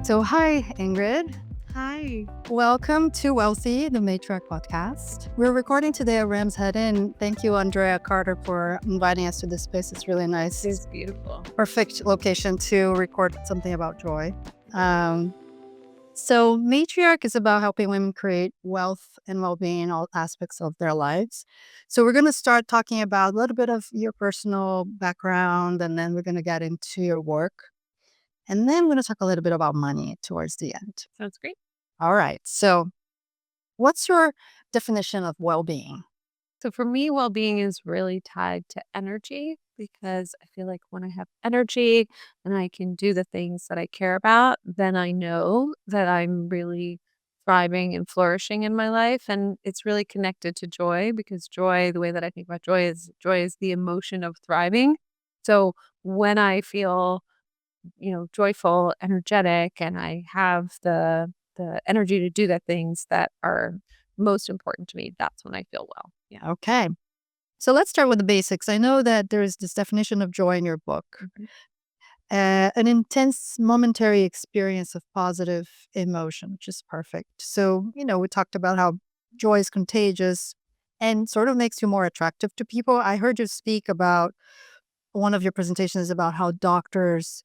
So, hi, Ingrid. Hi. Welcome to Wealthy, the Matriarch podcast. We're recording today at Ram's Head Inn. Thank you, Andrea Carter, for inviting us to this space. It's really nice. It's beautiful. Perfect location to record something about joy. So, Matriarch is about helping women create wealth and well-being in all aspects of their lives. So, we're going to start talking about a little bit of your personal background, and then we're going to get into your work. And then we're going to talk a little bit about money towards the end. Sounds great. All right. So, what's your definition of well-being? So for me, well-being is really tied to energy because I feel like when I have energy and I can do the things that I care about, then I know that I'm really thriving and flourishing in my life. And it's really connected to joy because joy, the way that I think about joy is the emotion of thriving. So when I feel, joyful, energetic, and I have the energy to do the things that are most important to me, that's when I feel well. Yeah. Okay. So, let's start with the basics. I know that there is this definition of joy in your book, Mhm. an intense momentary experience of positive emotion, which is perfect. So, we talked about how joy is contagious and sort of makes you more attractive to people. I heard you speak about one of your presentations about how doctors,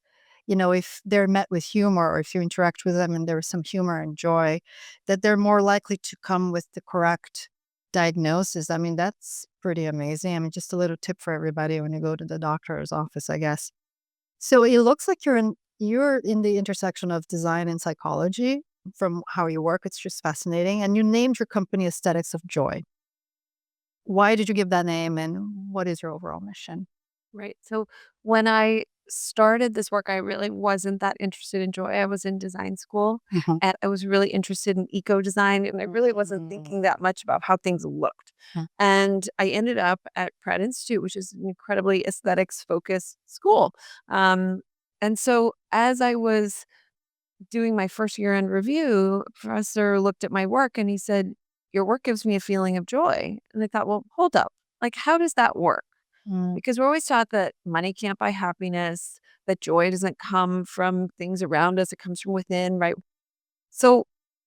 if they're met with humor or if you interact with them and there's some humor and joy, that they're more likely to come with the correct diagnosis. I mean, that's pretty amazing. I mean, just a little tip for everybody when you go to the doctor's office, I guess. So it looks like you're in the intersection of design and psychology from how you work. It's just fascinating. And you named your company Aesthetics of Joy. Why did you give that name and what is your overall mission? Right. So when I started this work, I really wasn't that interested in joy. I was in design school Mhm. and I was really interested in eco design and I really wasn't thinking that much about how things looked. Mm. And I ended up at Pratt Institute, which is an incredibly aesthetics focused school. Um, and so as I was doing my first year end review, a professor looked at my work and he said, "Your work gives me a feeling of joy." And I thought, well, hold up. Like, how does that work? Mm. Because we're always taught that money can't buy happiness, that joy doesn't come from things around us, it comes from within, right? So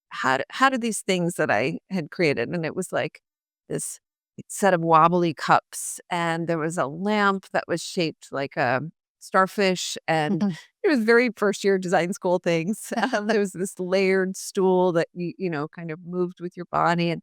how did these things that I had created, and it was like this set of wobbly cups, and there was a lamp that was shaped like a starfish, and it was very first year design school things. There was this layered stool that kind of moved with your body,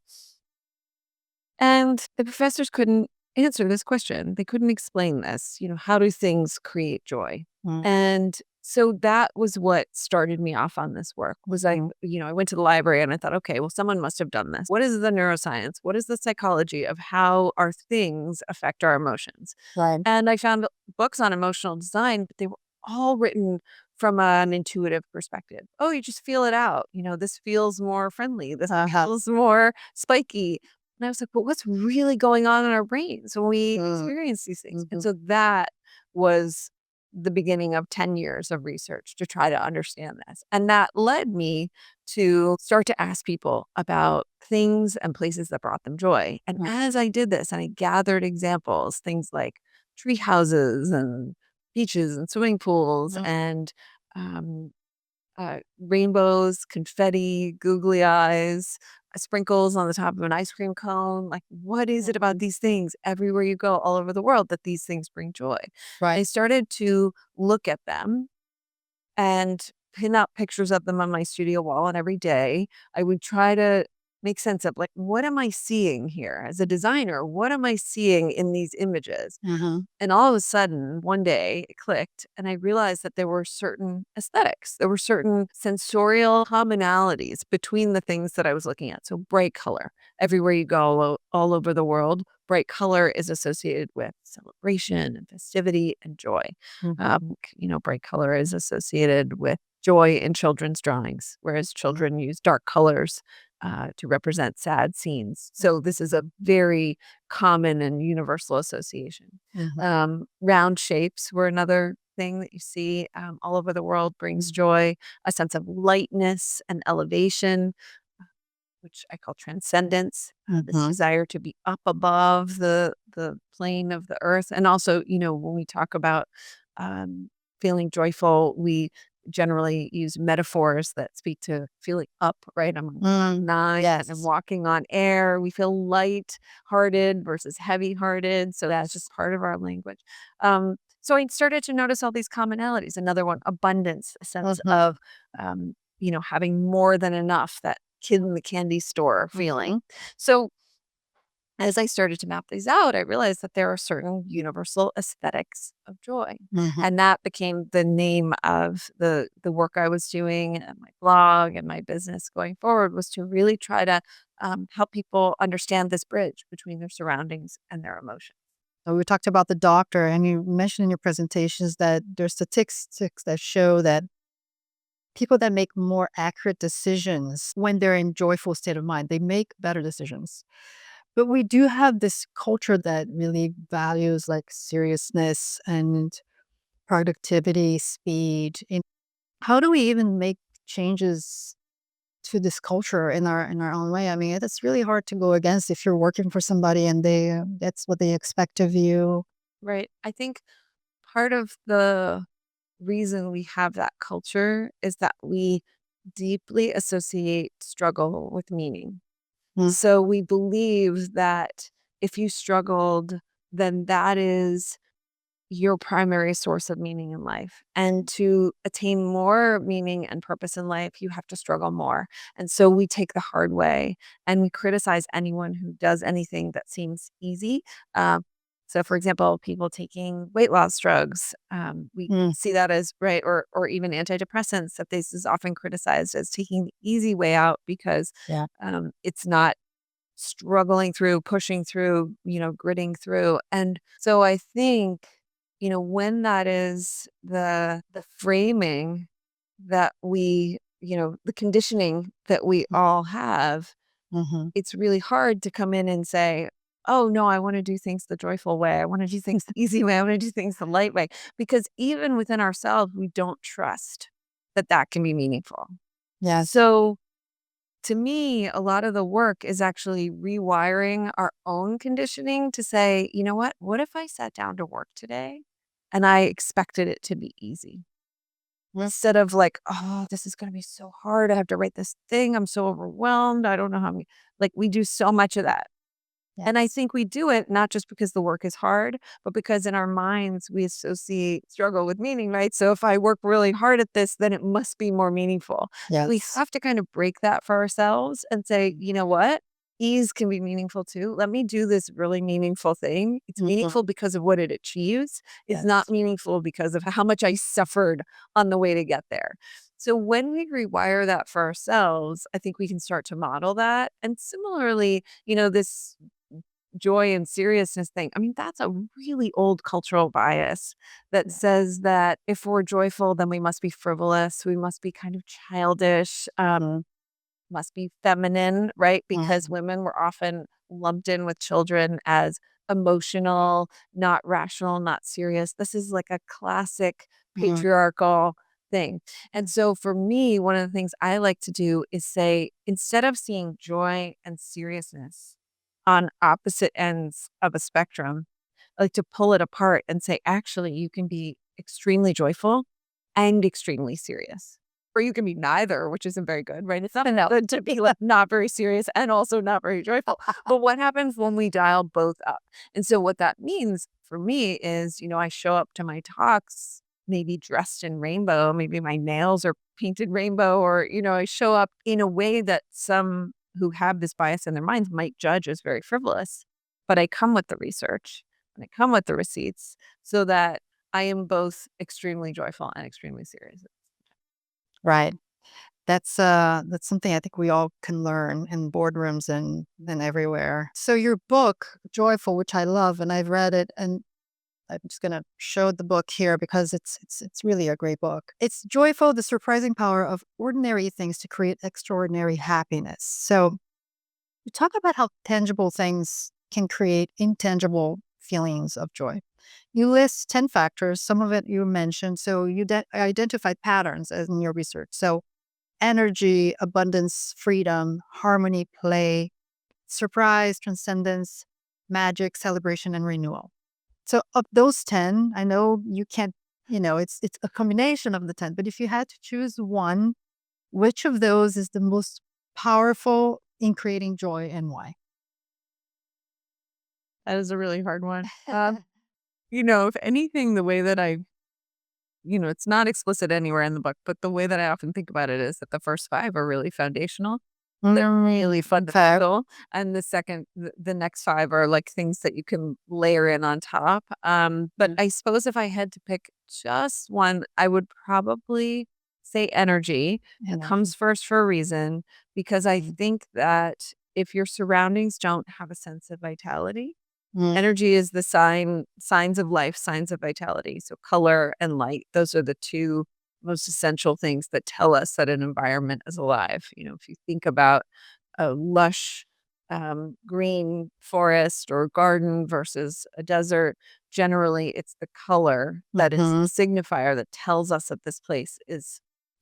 and the professors couldn't answer this question. They couldn't explain this. How do things create joy? Mm. And so that was what started me off on this work was Mm. I went to the library and I thought, okay, well, someone must have done this. What is the neuroscience? What is the psychology of how our things affect our emotions? Right. And I found books on emotional design, but they were all written from an intuitive perspective. Oh, you just feel it out. This feels more friendly. This Uh-huh. feels more spiky. And I was like, but what's really going on in our brains when we Mm. experience these things? And Mhm. so that was the beginning of 10 years of research to try to understand this. And that led me to start to ask people about things and places that brought them joy. And Mm. as I did this and I gathered examples, things like tree houses and beaches and swimming pools Mm. and um, rainbows, confetti, googly eyes, sprinkles on the top of an ice cream cone. Like, what is it about Mhm. these things everywhere you go all over the world that these things bring joy? Right. I started to look at them and pin up pictures of them on my studio wall. And every day I would try to make sense of like, what am I seeing here as a designer? What am I seeing in these images? Mhm. And all of a sudden, one day it clicked, and I realized that there were certain aesthetics, there were certain sensorial commonalities between the things that I was looking at. So, bright color. Everywhere you go, all over the world, bright color is associated with celebration and festivity and joy. Mhm. Bright color is associated with joy in children's drawings, whereas children use dark colors to represent sad scenes. So, this is a very common and universal association. Mhm. Round shapes were another thing that you see all over the world brings joy, a sense of lightness and elevation, which I call transcendence, this Mhm. desire to be up above the plane of the earth. And also, when we talk about um, feeling joyful, we generally use metaphors that speak to feeling up, right? I'm on cloud Mm, nine and I'm yes. walking on air. We feel light-hearted versus heavy-hearted, so that's just part of our language. So I started to notice all these commonalities. Another one, abundance, a sense Mhm, of, having more than enough, that kid in the candy store mhm, feeling. So as I started to map these out, I realized that there are certain universal aesthetics of joy. mhm. And that became the name of the work I was doing and my blog and my business going forward, was to really try to help people understand this bridge between their surroundings and their emotions. So we talked about the doctor, and you mentioned in your presentations that there's statistics that show that people that make more accurate decisions when they're in joyful state of mind, they make better decisions. But we do have this culture that really values like seriousness and productivity, speed. And how do we even make changes to this culture in our own way? I mean, it's really hard to go against if you're working for somebody and they that's what they expect of you. Right. I think part of the reason we have that culture is that we deeply associate struggle with meaning. Mm, So we believe that if you struggled, then that is your primary source of meaning in life. And to attain more meaning and purpose in life, you have to struggle more. And so we take the hard way and we criticize anyone who does anything that seems easy. So, for example, people taking weight loss drugs, we mm, see that as right, or even antidepressants. That this is often criticized as taking the easy way out because yeah. it's not struggling through, pushing through, gritting through. And so I think, when that is the framing that we, the conditioning that we all have, Mhm. it's really hard to come in and say, "Oh no, I want to do things the joyful way. I want to do things the easy way. I want to do things the light way." Because even within ourselves, we don't trust that that can be meaningful. Yes. So to me, a lot of the work is actually rewiring our own conditioning to say, you know what? What if I sat down to work today and I expected it to be easy? Mm, Instead of like, oh, this is going to be so hard. I have to write this thing. I'm so overwhelmed. I don't know how many, like, we do so much of that. And I yes. think we do it not just because the work is hard, but because in our minds we associate struggle with meaning, right? So if I work really hard at this, then it must be more meaningful. We Yes. have to kind of break that for ourselves and say, you know what? Ease can be meaningful too. Let me do this really meaningful thing. It's Mhm. meaningful because of what it achieves. It's not Yes. meaningful because of how much I suffered on the way to get there. So when we rewire that for ourselves, I think we can start to model that. And similarly, this joy and seriousness thing. I mean, that's a really old cultural bias that Yeah. says that if we're joyful, then we must be frivolous, we must be kind of childish, Mhm. must be feminine, right? Because Mhm. women were often lumped in with children as emotional, not rational, not serious. This is like a classic Mhm. patriarchal thing. And so for me, one of the things I like to do is say, instead of seeing joy and seriousness on opposite ends of a spectrum, I like to pull it apart and say, actually, you can be extremely joyful and extremely serious. Or you can be neither, which isn't very good, right? It's not enough to be like not very serious and also not very joyful. But what happens when we dial both up? And so what that means for me is, I show up to my talks maybe dressed in rainbow, maybe my nails are painted rainbow, or, I show up in a way that some who have this bias in their minds might judge as very frivolous. But I come with the research and I come with the receipts so that I am both extremely joyful and extremely serious. Right. That's something I think we all can learn in boardrooms and everywhere. So your book, Joyful, which I love and I've read it, and I'm just gonna show the book here because it's really a great book. It's Joyful, the surprising power of ordinary things to create extraordinary happiness. So you talk about how tangible things can create intangible feelings of joy. You list 10 factors, some of it you mentioned. So you identified patterns as in your research. So energy, abundance, freedom, harmony, play, surprise, transcendence, magic, celebration, and renewal. So of those 10, I know you can't it's a combination of the 10. But if you had to choose one, which of those is the most powerful in creating joy and why? That is a really hard one. If anything, the way that it's not explicit anywhere in the book, but the way that I often think about it is that the first 5 are really foundational. They're really Okay. fundamental, and the next 5 are, like, things that you can layer in on top, but Mm, I suppose if I had to pick just one, I would probably say energy. It energy. comes first for a reason, because I Mm, think that if your surroundings don't have a sense of vitality, mm, energy is the signs of life, signs of vitality. So color and light, those are the 2 most essential things that tell us that an environment is alive. If you think about a lush, green forest or garden versus a desert, generally it's the color that is the mhm, signifier that tells us that this place is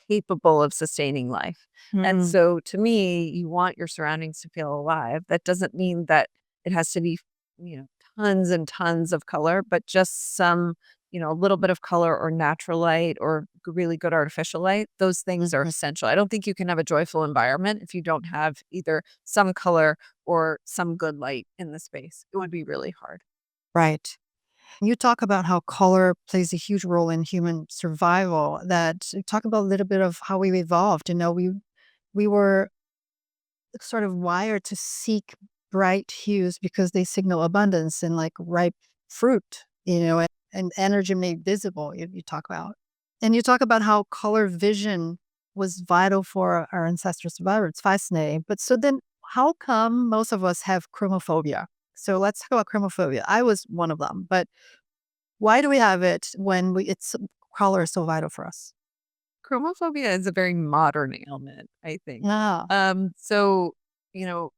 capable of sustaining life. And mm, so to me, you want your surroundings to feel alive. That doesn't mean that it has to be, you know, tons and tons of color, but just some, a little bit of color or natural light or really good artificial light. Those things are mhm. essential. I don't think you can have a joyful environment if you don't have either some color or some good light in the space. It would be really hard. Right. You talk about how color plays a huge role in human survival. That talk about a little bit of how we evolved. We were sort of wired to seek bright hues because they signal abundance and like ripe fruit, and energy made visible. You talk about, and you talk about how color vision was vital for our ancestral survival. It's fascinating. But so then, how come most of us have chromophobia? So let's talk about chromophobia. I was one of them, but why do we have it when it's color is so vital for us? Chromophobia is a very modern ailment, I think. Yeah. So, you know,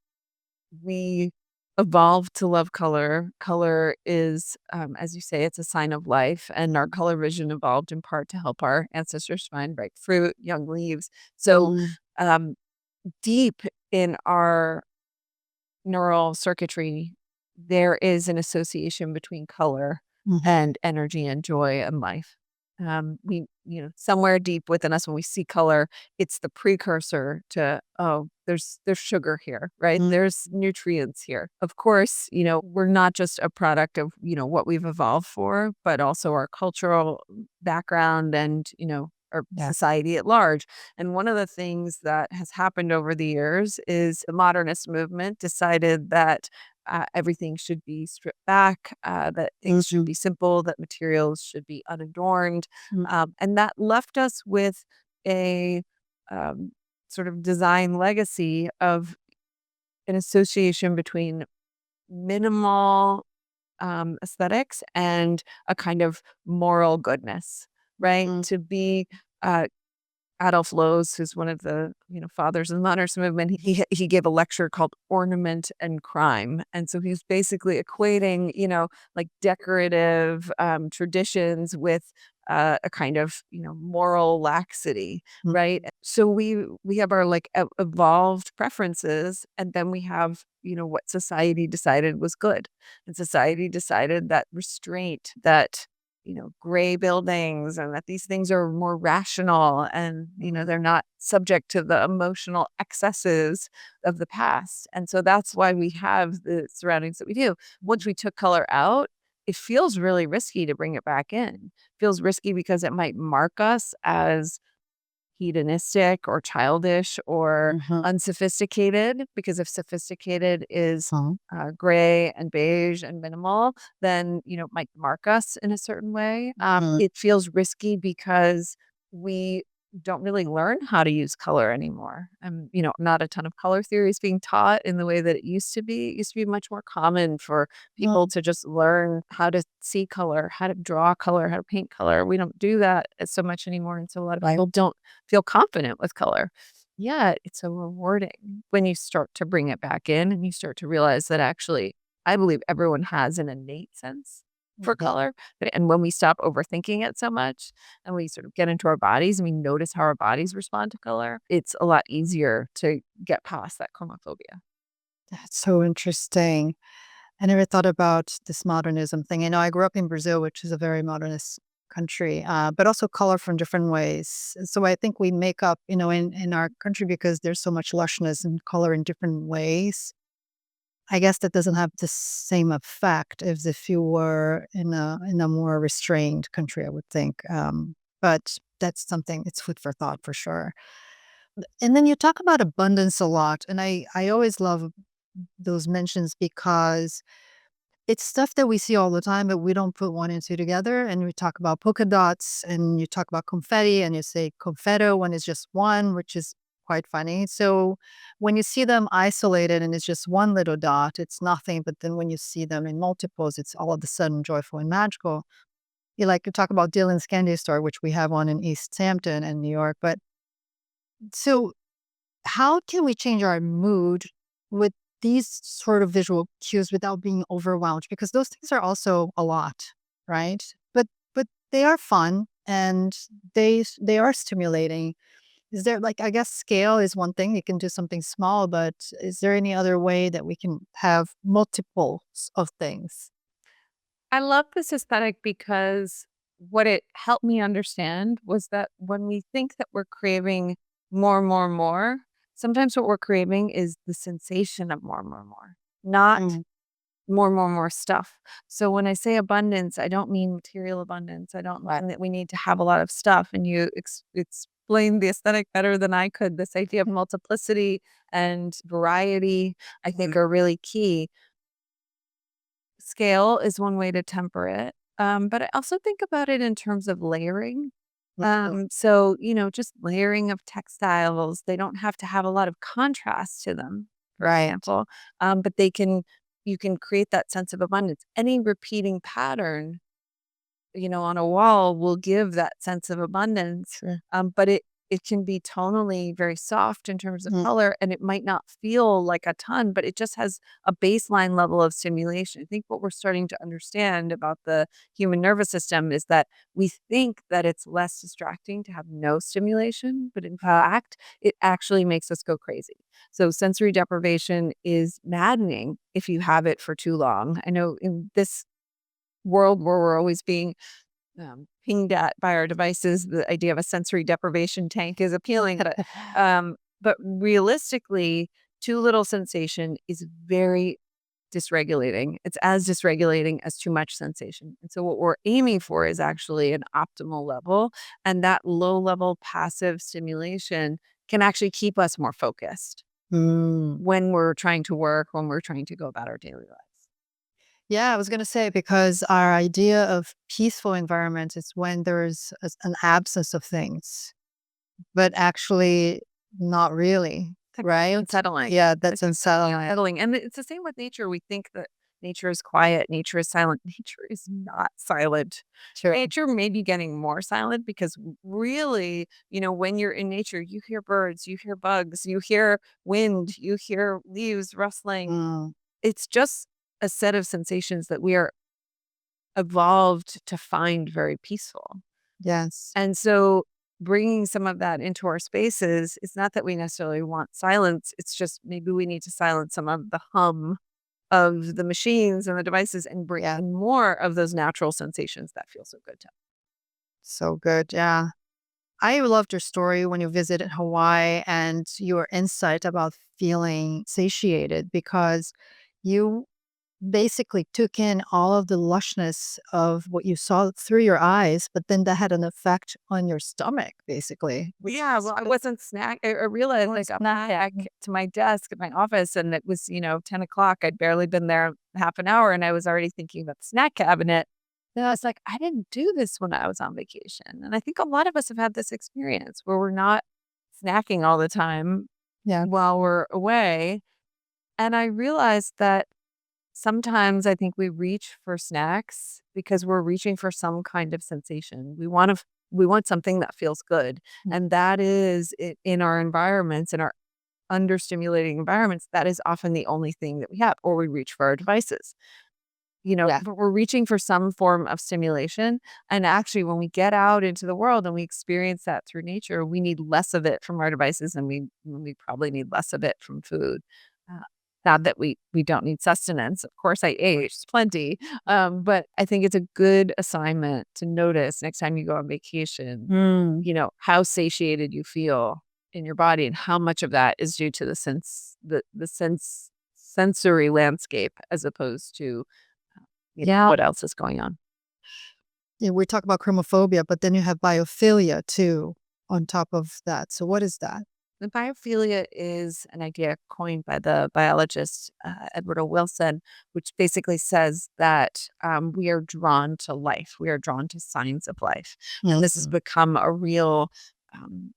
we evolved to love color. Color is, as you say, it's a sign of life, and our color vision evolved in part to help our ancestors find ripe fruit, young leaves. So, Mm, um, deep in our neural circuitry, there is an association between color mhm, and energy and joy and life. Somewhere deep within us, when we see color, it's the precursor to, oh, there's sugar here, right? mm, There's nutrients here. Of course, we're not just a product of, what we've evolved for, but also our cultural background and, our yes. society at large. And one of the things that has happened over the years is the modernist movement decided that everything should be stripped back, that things should Mhm, be simple, that materials should be unadorned. mm, And that left us with a um, sort of design legacy of an association between minimal aesthetics and a kind of moral goodness, right? mm, To be uh, Adolf Loos, who's one of the, fathers of the modernist movement, he gave a lecture called "Ornament and Crime," and so he's basically equating, like decorative traditions with a kind of, moral laxity, right? mhm, So we have our like evolved preferences, and then we have, what society decided was good, and society decided that restraint, that gray buildings and that these things are more rational and, mhm, they're not subject to the emotional excesses of the past. And so that's why we have the surroundings that we do. Once we took color out, it feels really risky to bring it back in. Feels risky because it might mark us as hedonistic or childish or mhm, unsophisticated, because if sophisticated is huh, gray and beige and minimal, then it might mark us in a certain way. mhm, It feels risky because we don't really learn how to use color anymore. Not a ton of color theory is being taught in the way that it used to be. It used to be much more common for people mm, to just learn how to see color, how to draw color, how to paint color. We don't do that so much anymore, and so a lot of right. people don't feel confident with color. Yet it's so rewarding when you start to bring it back in and you start to realize that actually, I believe everyone has an innate sense for Mhm. color. And when we stop overthinking it so much and we sort of get into our bodies and we notice how our bodies respond to color, it's a lot easier to get past that chromophobia. That's so interesting. I never thought about this modernism thing. I grew up in Brazil, which is a very modernist country, but also color from different ways. So I think we make up, in our country because there's so much lushness and color in different ways. I guess that doesn't have the same effect as if you were in a more restrained country, I would think. But that's something, it's food for thought for sure. And then you talk about abundance a lot, and I always love those mentions because it's stuff that we see all the time, but we don't put one and two together. And we talk about polka dots, and you talk about confetti, and you say confetto when it's just one, which is quite funny. So when you see them isolated and it's just one little dot, it's nothing. But then when you see them in multiples, it's all of a sudden joyful and magical. You talk about Dylan's Candy Store, which we have one in East Hampton and New York. But so how can we change our mood with these sort of visual cues without being overwhelmed? Because those things are also a lot, right? But they are fun and they are stimulating. Is there, like, I guess scale is one thing. You can do something small, but is there any other way that we can have multiples of things? I love this aesthetic because what it helped me understand was that when we think that we're craving more, more, more, sometimes what we're craving is the sensation of more, more, more, not Mm, more, more, more stuff. So when I say abundance, I don't mean material abundance. I don't right. mean that we need to have a lot of stuff. And you explained the aesthetic better than I could. This idea of multiplicity and variety, I think, Mm, are really key. Scale is one way to temper it. But I also think about it in terms of layering. mm, So, just layering of textiles, they don't have to have a lot of contrast to them, for right. example, but you can create that sense of abundance. Any repeating pattern on a wall will give that sense of abundance. Sure. But it can be tonally very soft in terms of Mm, color, and it might not feel like a ton, but it just has a baseline level of stimulation. I think what we're starting to understand about the human nervous system is that we think that it's less distracting to have no stimulation, but in fact, it actually makes us go crazy. So sensory deprivation is maddening if you have it for too long. I know in this world where we're always being pinged at by our devices, the idea of a sensory deprivation tank is appealing. But realistically, too little sensation is very dysregulating. It's as dysregulating as too much sensation. And so, what we're aiming for is actually an optimal level. And that low level passive stimulation can actually keep us more focused mm. when we're trying to work, when we're trying to go about our daily lives. Yeah, I was going to say because our idea of peaceful environments is when there's an absence of things, but actually not really, It's right? unsettling. Yeah, It's that's definitely unsettling. unsettling, and it's the same with nature. We think that nature is quiet, nature is silent. Nature is not silent. True. Nature may be getting more silent because really, when you're in nature, you hear birds, you hear bugs, you hear wind, you hear leaves rustling. Mm, It's just a set of sensations that we are evolved to find very peaceful. yes. And so bringing some of that into our spaces, it's not that we necessarily want silence. It's just maybe we need to silence some of the hum of the machines and the devices and bring Yeah. in more of those natural sensations that feel so good to us. So good. Yeah. I loved your story when you visited Hawaii and your insight about feeling satiated because you basically took in all of the lushness of what you saw through your eyes, but then that had an effect on your stomach, basically, which Yeah, is well, I good. wasn't snack. I realized I got back to my desk at my office, and it was 10 o'clock. I'd barely been there half an hour, and I was already thinking about the snack cabinet. And I was like, I didn't do this when I was on vacation, and I think a lot of us have had this experience where we're not snacking all the time Yeah. while we're away. And I realized that sometimes I think we reach for snacks because we're reaching for some kind of sensation. We want something that feels good. Mm, And that is in our environments, in our understimulating environments, that is often the only thing that we have, or we reach for our devices. yeah. But we're reaching for some form of stimulation. And actually, when we get out into the world and we experience that through nature, we need less of it from our devices and we probably need less of it from food. Uh, Not that we don't need sustenance. Of course, I ate plenty, but I think it's a good assignment to notice next time you go on vacation, Mm. how satiated you feel in your body and how much of that is due to the sensory landscape as opposed to, Yeah. what else is going on. Yeah, we talk about chromophobia, but then you have biophilia too on top of that. So what is that? The biophilia is an idea coined by the biologist Edward O. Wilson, which basically says that we are drawn to life. We are drawn to signs of life. And this has Mhm. become a real um,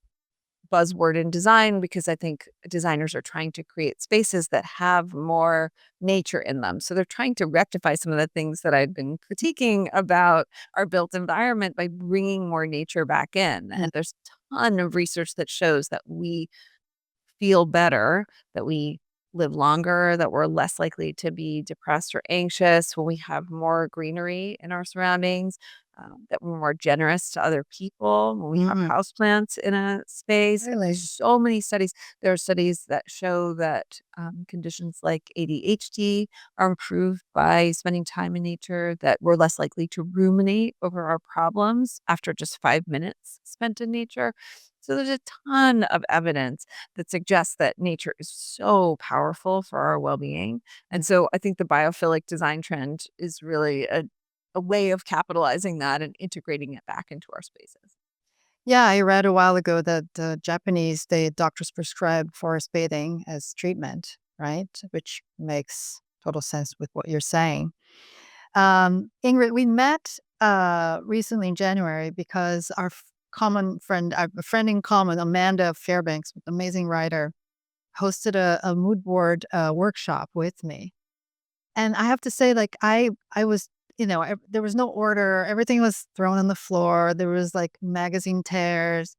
buzzword in design because I think designers are trying to create spaces that have more nature in them. So they're trying to rectify some of the things that I've been critiquing about our built environment by bringing more nature back in. Mm. And there's a ton of research that shows that we feel better, that we live longer, that we're less likely to be depressed or anxious when we have more greenery in our surroundings, that we're more generous to other people when we have Mm. houseplants in a space. Really? So many studies. There are studies that show that conditions like ADHD are improved by spending time in nature, that we're less likely to ruminate over our problems after just 5 minutes spent in nature. So there's a ton of evidence that suggests that nature is so powerful for our well-being. And so I think the biophilic design trend is really a way of capitalizing that and integrating it back into our spaces. Yeah, I read a while ago that the Japanese, they doctors prescribe forest bathing as treatment, right? Which makes total sense with what you're saying. Ingrid, we met recently in January because our common friend, our friend in common, Amanda Fairbanks, amazing writer, hosted a mood board workshop with me. And I have to say, like, I was, there was no order. Everything was thrown on the floor. There was like magazine tears.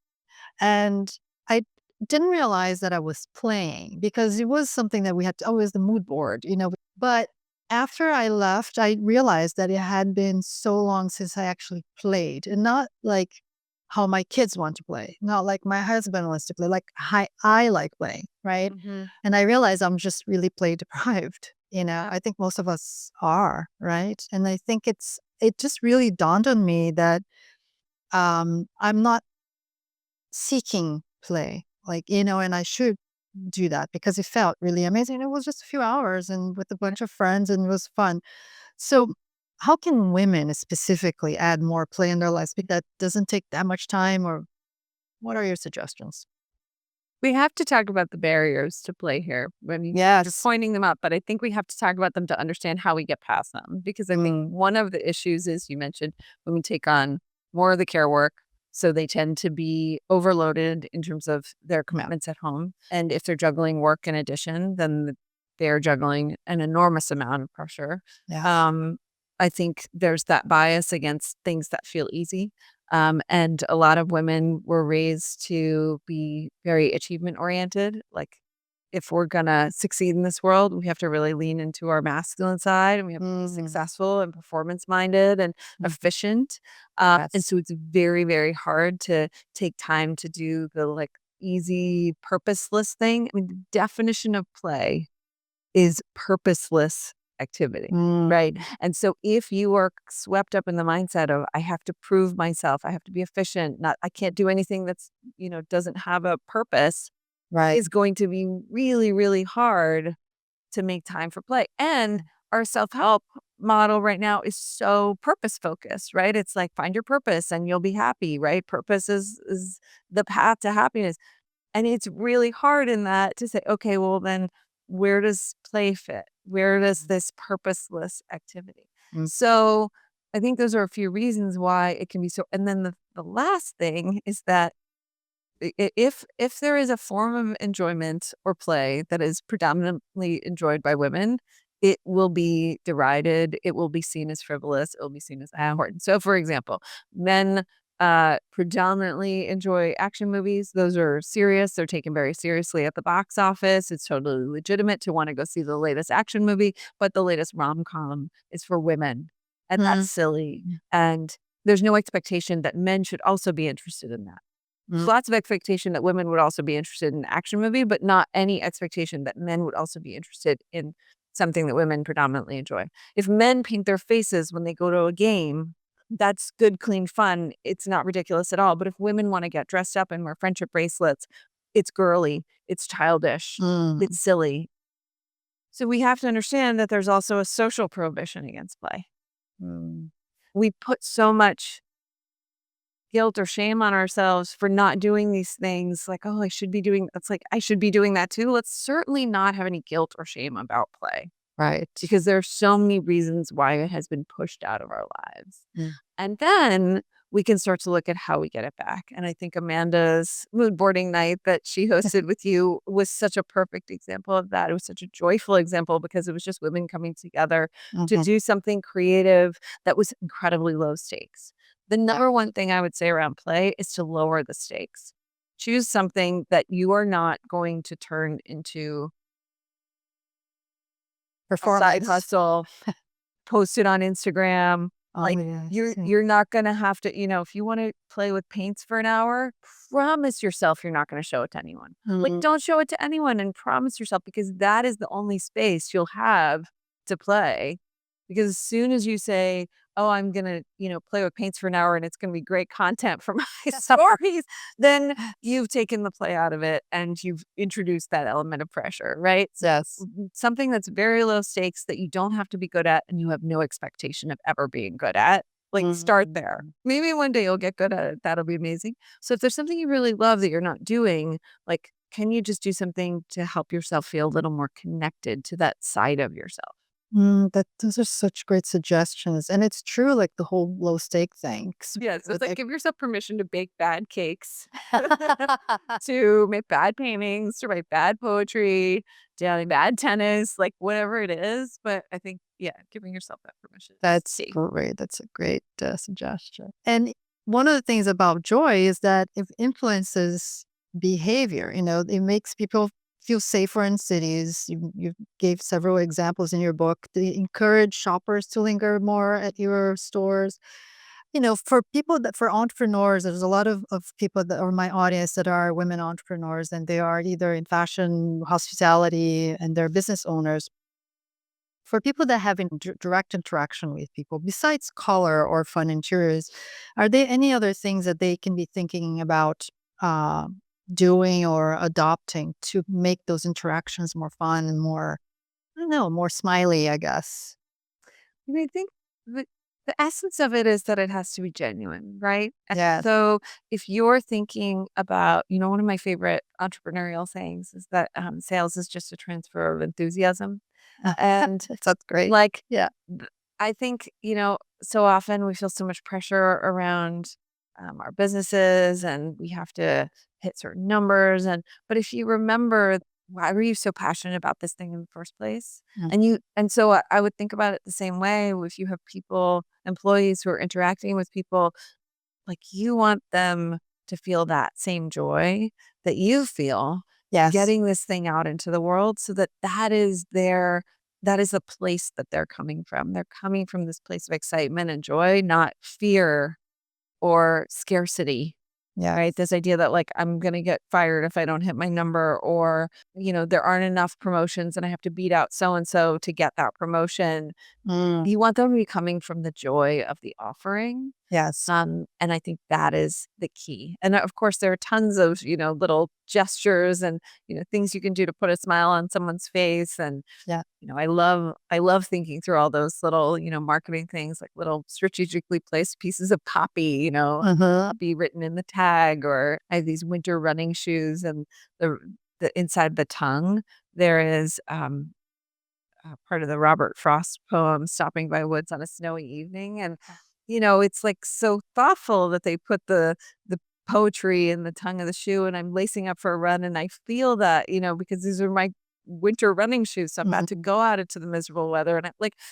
And I didn't realize that I was playing because it was something that we had to, oh, it was the mood board, But after I left, I realized that it had been so long since I actually played and not like how my kids want to play, not like my husband wants to play, like I like playing, right? Mhm. And I realized I'm just really play deprived. I think most of us are, right? And I think it just really dawned on me that I'm not seeking play, like, and I should do that because it felt really amazing. It was just a few hours and with a bunch of friends and it was fun. So, how can women specifically add more play in their lives that doesn't take that much time? Or what are your suggestions? We have to talk about the barriers to play here. I mean, you're Yes. pointing them up, but I think we have to talk about them to understand how we get past them. Because I think Mm, one of the issues is you mentioned women take on more of the care work. So they tend to be overloaded in terms of their yeah. commitments at home. And if they're juggling work in addition, then they're juggling an enormous amount of pressure. Yes. Um, I think there's that bias against things that feel easy. And a lot of women were raised to be very achievement oriented. Like, if we're gonna succeed in this world, we have to really lean into our masculine side and we have to be Mhm. successful and performance minded and Mm, efficient. And yes. so it's very, very hard to take time to do the like easy, purposeless thing. I mean, the definition of play is purposeless activity, right? Mm, And so if you are swept up in the mindset of I have to prove myself, I have to be efficient, not I can't do anything that's, doesn't have a purpose, right. is going to be really, really hard to make time for play. And our self-help model right now is so purpose focused, right? It's like find your purpose and you'll be happy, right? Purpose is the path to happiness. And it's really hard in that to say, okay, well, then where does play fit? Where does this purposeless activity? Mm, So I think those are a few reasons why it can be so. And then the last thing is that if there is a form of enjoyment or play that is predominantly enjoyed by women, it will be derided. It will be seen as frivolous. It will be seen as unimportant. So, for example, men predominantly enjoy action movies. Those are serious. They're taken very seriously at the box office. It's totally legitimate to want to go see the latest action movie, but the latest rom com is for women, and that's mm, silly. mm. And there's no expectation that men should also be interested in that. Mm, lots of expectation that women would also be interested in an action movie, but not any expectation that men would also be interested in something that women predominantly enjoy. If men paint their faces when they go to a game, that's good, clean fun. It's not ridiculous at all. But if women want to get dressed up and wear friendship bracelets, it's girly, it's childish, mm, it's silly. So we have to understand that there's also a social prohibition against play. mm. We put so much guilt or shame on ourselves for not doing these things like, "Oh, I should be doing" it's like, "I should be doing that too." Let's certainly not have any guilt or shame about play Right. because there are so many reasons why it has been pushed out of our lives. Mm. And then we can start to look at how we get it back. And I think Amanda's mood boarding night that she hosted with you was such a perfect example of that. It was such a joyful example because it was just women coming together to Mhm. do something creative that was incredibly low stakes. The Yeah. number one thing I would say around play is to lower the stakes. Choose something that you are not going to turn into a side Performance. hustle, post it on Instagram. Oh, Like yes. Yeah. you're not gonna have to, if you wanna play with paints for an hour, promise yourself you're not gonna show it to anyone. Like, Mm, don't show it to anyone and promise yourself because that is the only space you'll have to play. Because as soon as you say, "Oh, I'm gonna, play with paints for an hour and it's gonna be great content for my stories," then you've taken the play out of it and you've introduced that element of pressure, right? So yes. something that's very low stakes that you don't have to be good at and you have no expectation of ever being good at. Like start there. Mm. Maybe one day you'll get good at it. That'll be amazing. So if there's something you really love that you're not doing, like can you just do something to help yourself feel a little more connected to that side of yourself? That those are such great suggestions, and it's true, like the whole low stake thing. 'Cause Yeah, so it's like like give yourself permission to bake bad cakes, to make bad paintings, to write bad poetry, to play bad tennis, like whatever it is. But I think, yeah, giving yourself that permission is That's key. great. That's a great suggestion. And one of the things about joy is that it influences behavior. It makes people feel safer in cities. You gave several examples in your book. They encourage shoppers to linger more at your stores. For entrepreneurs, there's a lot of people that are my audience that are women entrepreneurs, and they are either in fashion, hospitality, and they're business owners. For people that have direct interaction with people, besides color or fun interiors, are there any other things that they can be thinking about uh, doing or adopting to make those interactions more fun and more, I don't know, more smiley, I guess? And I think the essence of it is that it has to be genuine, right? And Yes. so if you're thinking about, one of my favorite entrepreneurial sayings is that sales is just a transfer of enthusiasm. And That's great. like, Yeah. I think, so often we feel so much pressure around our businesses and we have to hit certain numbers. But if you remember, why were you so passionate about this thing in the first place? Mm. And so I would think about it the same way. If you have people, employees who are interacting with people, like you want them to feel that same joy that you feel Yes. getting this thing out into the world so that that is the place that they're coming from. They're coming from this place of excitement and joy, not fear or scarcity. Right? Yes. This idea that like I'm going to get fired if I don't hit my number or there aren't enough promotions and I have to beat out so and so to get that promotion. Mm. You want them to be coming from the joy of the offering. Yes. And I think that is the key. And of course, there are tons of, little gestures and, things you can do to put a smile on someone's face. And, Yeah. I love thinking through all those little, marketing things like little strategically placed pieces of copy, Uh-huh. be written in the tag, or I have these winter running shoes and the inside the tongue, there is, part of the Robert Frost poem, Stopping by Woods on a Snowy Evening. And, it's like so thoughtful that they put the poetry in the tongue of the shoe and I'm lacing up for a run and I feel that, because these are my winter running shoes. So I'm about to Mhm. go out into the miserable weather. And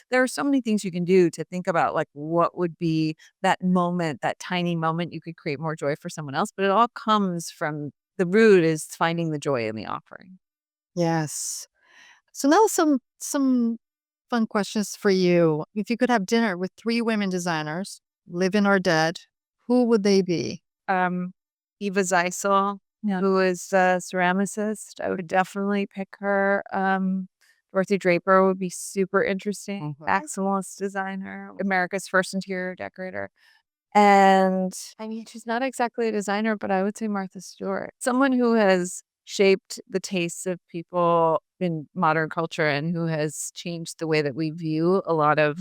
there are so many things you can do to think about like what would be that moment, that tiny moment you could create more joy for someone else. But it all comes from the root is finding the joy in the offering. Yes. So now some fun questions for you. If you could have dinner with three women designers, living or dead, who would they be? Um, Eva Zeisel, Yeah. who is a ceramicist. I would definitely pick her. Dorothy Draper would be super interesting. Maximalist designer, America's first interior decorator. And I mean, she's not exactly a designer, but I would say Martha Stewart, someone who has shaped the tastes of people in modern culture and who has changed the way that we view a lot of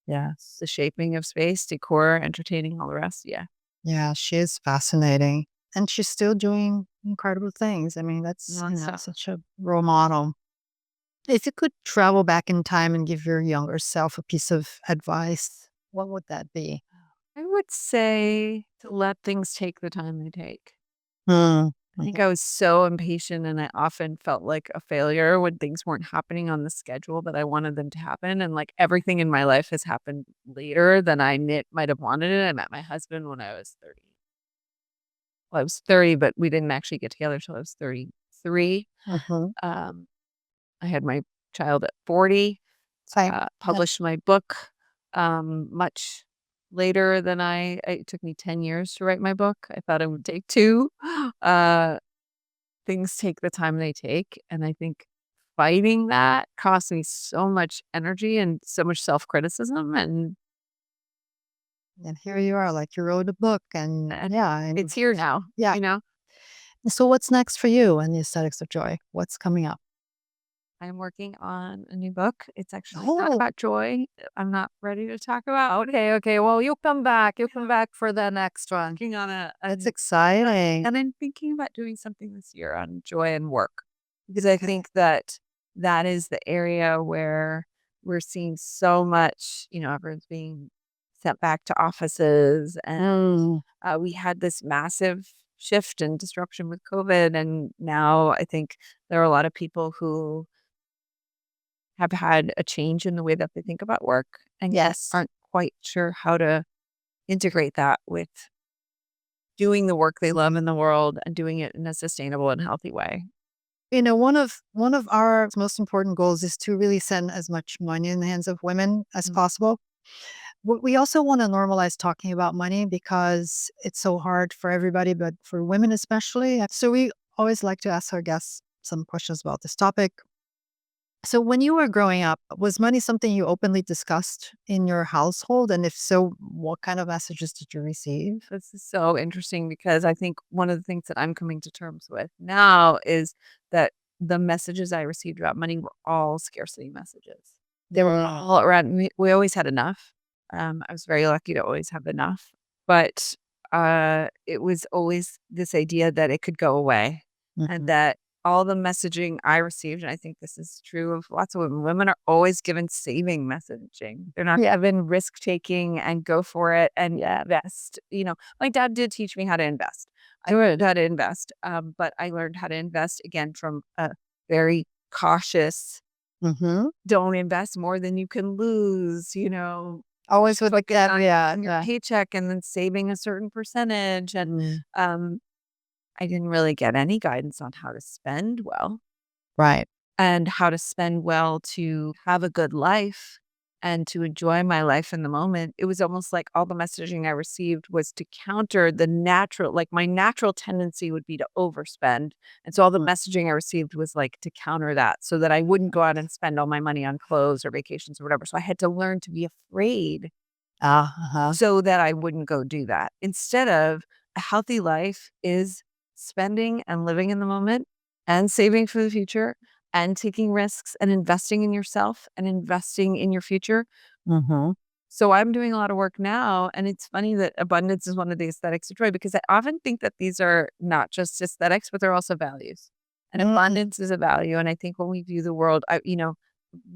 Yes. the shaping of space, decor, entertaining, all the rest. Yeah. Yeah, she is fascinating. And she's still doing incredible things. I mean, that's, Nonstop. such a role model. If you could travel back in time and give your younger self a piece of advice, what would that be? I would say to let things take the time they take. Mm, I think mhm. I was so impatient and I often felt like a failure when things weren't happening on the schedule that I wanted them to happen. And like everything in my life has happened later than might have wanted it. I met my husband when I was 30. Well, I was 30, but we didn't actually get together till I was 33. Mhm. Um, I had my child at 40, Same. Yeah. published my book much later than it took me 10 years to write my book. I thought it would take two. Uh, Things take the time they take, and I think fighting that cost me so much energy and so much self-criticism, And here you are, like you wrote a book and and yeah, it's and here now, yeah. you know? So what's next for you and the aesthetics of joy? What's coming up? I'm working on a new book. It's actually not Oh, about joy. I'm not ready to talk about. Okay, okay, well, you'll come back. You'll come back for the next one. Working on that's a exciting. and I'm thinking about doing something this year on joy and work because I think that that is the area where we're seeing so much, everyone's being sent back to offices and Mm, we had this massive shift and disruption with COVID. And now I think there are a lot of people who have had a change in the way that they think about work and yes. aren't quite sure how to integrate that with doing the work they love in the world and doing it in a sustainable and healthy way. One of our most important goals is to really send as much money in the hands of women as Mm. possible. We also want to normalize talking about money because it's so hard for everybody, but for women especially. So we always like to ask our guests some questions about this topic. So when you were growing up, was money something you openly discussed in your household? And if so, what kind of messages did you receive? This is so interesting because I think one of the things that I'm coming to terms with now is that the messages I received about money were all scarcity messages. They were all around me. We always had enough. I was very lucky to always have enough, but it was always this idea that it could go away and Mhm. that all the messaging I received, and I think this is true of lots of women, women are always given saving messaging. They're not given risk taking and go for it and invest. My dad did teach me how to invest. I learned how to invest, but I learned how to invest again from a very cautious, Mhm. don't invest more than you can lose, Always with focus that, on yeah, on your yeah. paycheck and then saving a certain percentage. And Mm, um, I didn't really get any guidance on how to spend well right. and how to spend well to have a good life and to enjoy my life in the moment. It was almost like all the messaging I received was to counter the natural, like my natural tendency would be to overspend. And so all the Mm. messaging I received was like to counter that so that I wouldn't go out and spend all my money on clothes or vacations or whatever. So I had to learn to be afraid Ah, uh-huh. so that I wouldn't go do that. Instead of a healthy life is spending and living in the moment and saving for the future and taking risks and investing in yourself and investing in your future. Mhm. So I'm doing a lot of work now. And it's funny that abundance is one of the aesthetics of joy because I often think that these are not just aesthetics, but they're also values. And Mm, abundance is a value. And I think when we view the world,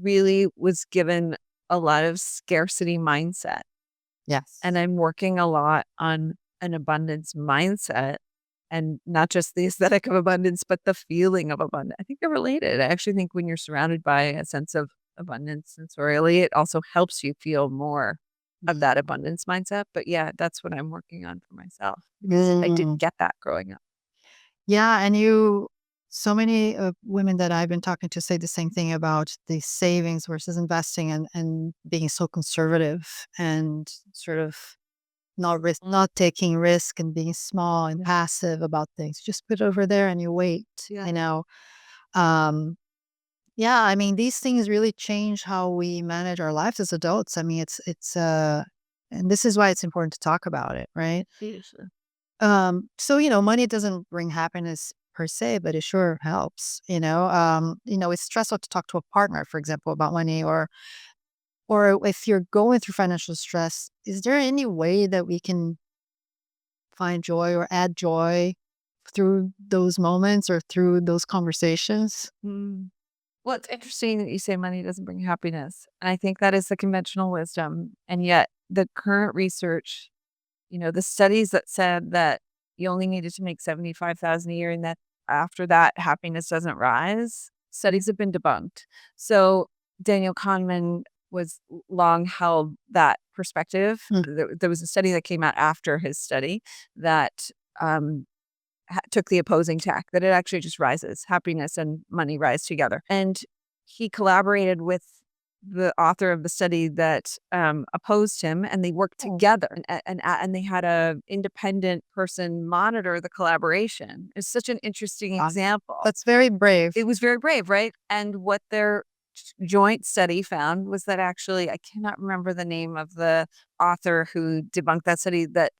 really was given a lot of scarcity mindset and yes. I'm working a lot on an abundance mindset and not just the aesthetic of abundance, but the feeling of abundance. I think they're related. I actually think when you're surrounded by a sense of abundance sensorially, it also helps you feel more of that Mm. abundance mindset. But yeah, that's what I'm working on for myself because I didn't Mm. get that growing up. Yeah, so many women that I've been talking to say the same thing about the savings versus investing and being so conservative and sort of not taking risk and being small and passive about things. Just put it over there and you wait. Yeah. You know, um, yeah. I mean, these things really change how we manage our lives as adults. I mean, and this is why it's important to talk about it, right? Yes. So money doesn't bring happiness per se, but it sure helps. It's stressful to talk to a partner, for example, about money, or if you're going through financial stress. Is there any way that we can find joy or add joy through those moments or through those conversations? Mm. Well, it's interesting that you say money doesn't bring happiness. And I think that is the conventional wisdom. And yet, the current research, the studies that said that you only needed to make 75,000 a year and that after that happiness doesn't rise, studies have been debunked. So Daniel Kahneman was long held that perspective. Mm. There was a study that came out after his study that um, took the opposing tack, that it actually just rises. Happiness and money rise together. And he collaborated with the author of the study that opposed him, and they worked together, and they had a independent person monitor the collaboration. It's such an interesting example. That's very brave. It was very brave, right? And what their joint study found was that actually, I cannot remember the name of the author who debunked that study, that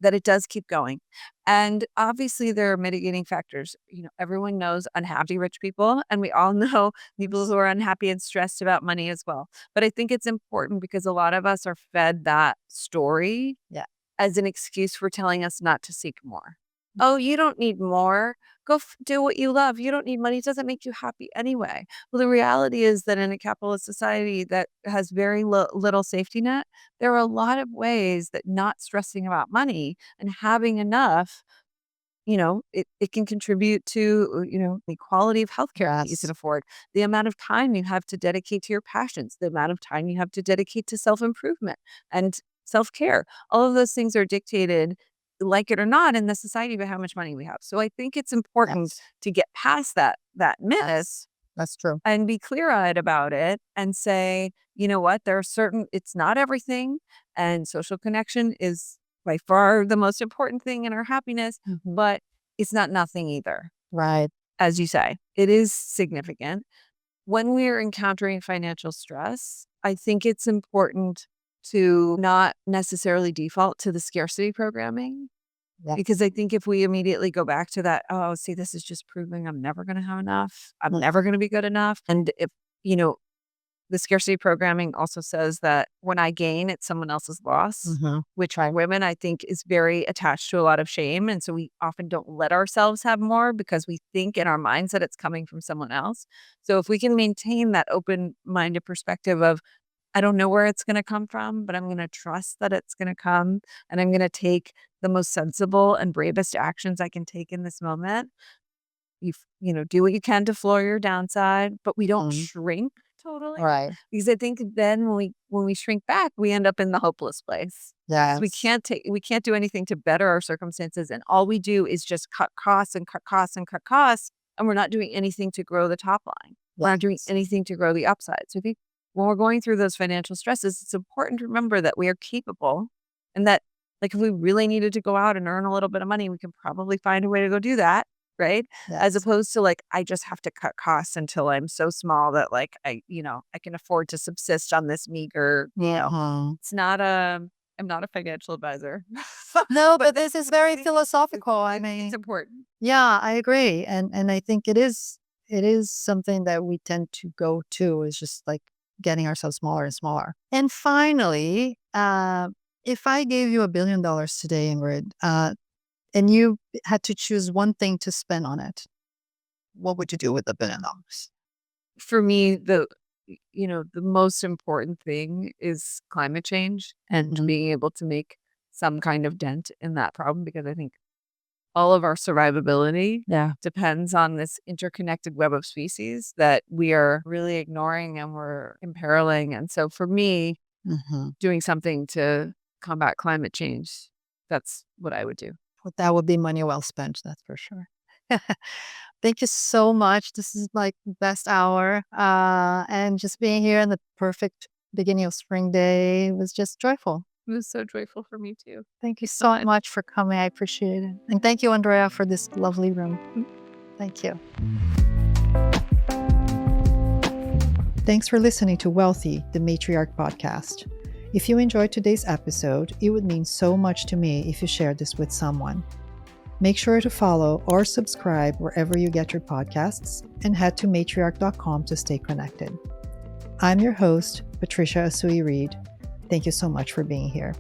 it does keep going. And obviously there are mitigating factors. Everyone knows unhappy rich people, and we all know people who are unhappy and stressed about money as well. But I think it's important because a lot of us are fed that story Yeah. as an excuse for telling us not to seek more. Oh, you don't need more. Go do what you love. You don't need money. It doesn't make you happy anyway. Well, the reality is that in a capitalist society that has very little safety net, there are a lot of ways that not stressing about money and having enough, it can contribute to, the quality of healthcare that you can Yes. afford, the amount of time you have to dedicate to your passions, the amount of time you have to dedicate to self-improvement and self-care. All of those things are dictated, like it or not, in the society by how much money we have. So I think it's important Yes. to get past that myth That's true. and be clear-eyed about it and say, you know what, there are it's not everything, and social connection is by far the most important thing in our happiness, Mhm. but it's not nothing either. Right. As you say, it is significant. When we're encountering financial stress, I think it's important to not necessarily default to the scarcity programming, because Yes. I think if we immediately go back to that, "Oh, see, this is just proving I'm never gonna have enough. I'm Mm. never gonna be good enough." And if, you know, the scarcity programming also says that when I gain, it's someone else's loss, Mhm. which for women, I think, is very attached to a lot of shame. And so we often don't let ourselves have more because we think in our minds that it's coming from someone else. So if we can maintain that open-minded perspective of, I don't know where it's gonna come from, but I'm gonna trust that it's gonna come, and I'm gonna take the most sensible and bravest actions I can take in this moment. Do what you can to floor your downside, but we don't Mhm. shrink totally, Right. because I think then when we shrink back, we end up in the hopeless place. 'Cause Yes. we can't do anything to better our circumstances, and all we do is just cut costs and cut costs and cut costs, and we're not doing anything to grow the top line. We're not doing Yes. anything to grow the upside. So I think when we're going through those financial stresses, it's important to remember that we are capable, and that, like, if we really needed to go out and earn a little bit of money, we can probably find a way to go do that, right? As Yes. opposed to, like, I just have to cut costs until I'm so small that, like, I can afford to subsist on this meager, Mhm. it's not a I'm not a financial advisor. No, But but this is very it's philosophical. I it's mean, important. yeah, I agree, and I think it is something that we tend to go to, is just like getting ourselves smaller and smaller. And finally, if I gave you $1 billion today, Ingrid, and you had to choose one thing to spend on it, what would you do with $1 billion? For me, the most important thing is climate change and Mhm. being able to make some kind of dent in that problem, because I think all of our survivability Yeah. depends on this interconnected web of species that we are really ignoring and we're imperiling. And so for me, Mhm. doing something to combat climate change, that's what I would do. Well, that would be money well spent, that's for sure. Thank you so much. This is like the best hour. And just being here in the perfect beginning of spring day was just joyful. It was so joyful for me too. Thank you Thanks so so much. much for coming. I appreciate it. And thank you, Andrea, for this lovely room. Thank you. Thanks for listening to Wealthy, the Matriarch podcast. If you enjoyed today's episode, it would mean so much to me if you shared this with someone. Make sure to follow or subscribe wherever you get your podcasts and head to matriarch.com to stay connected. I'm your host, Patricia Asui Reed. Thank you so much for being here.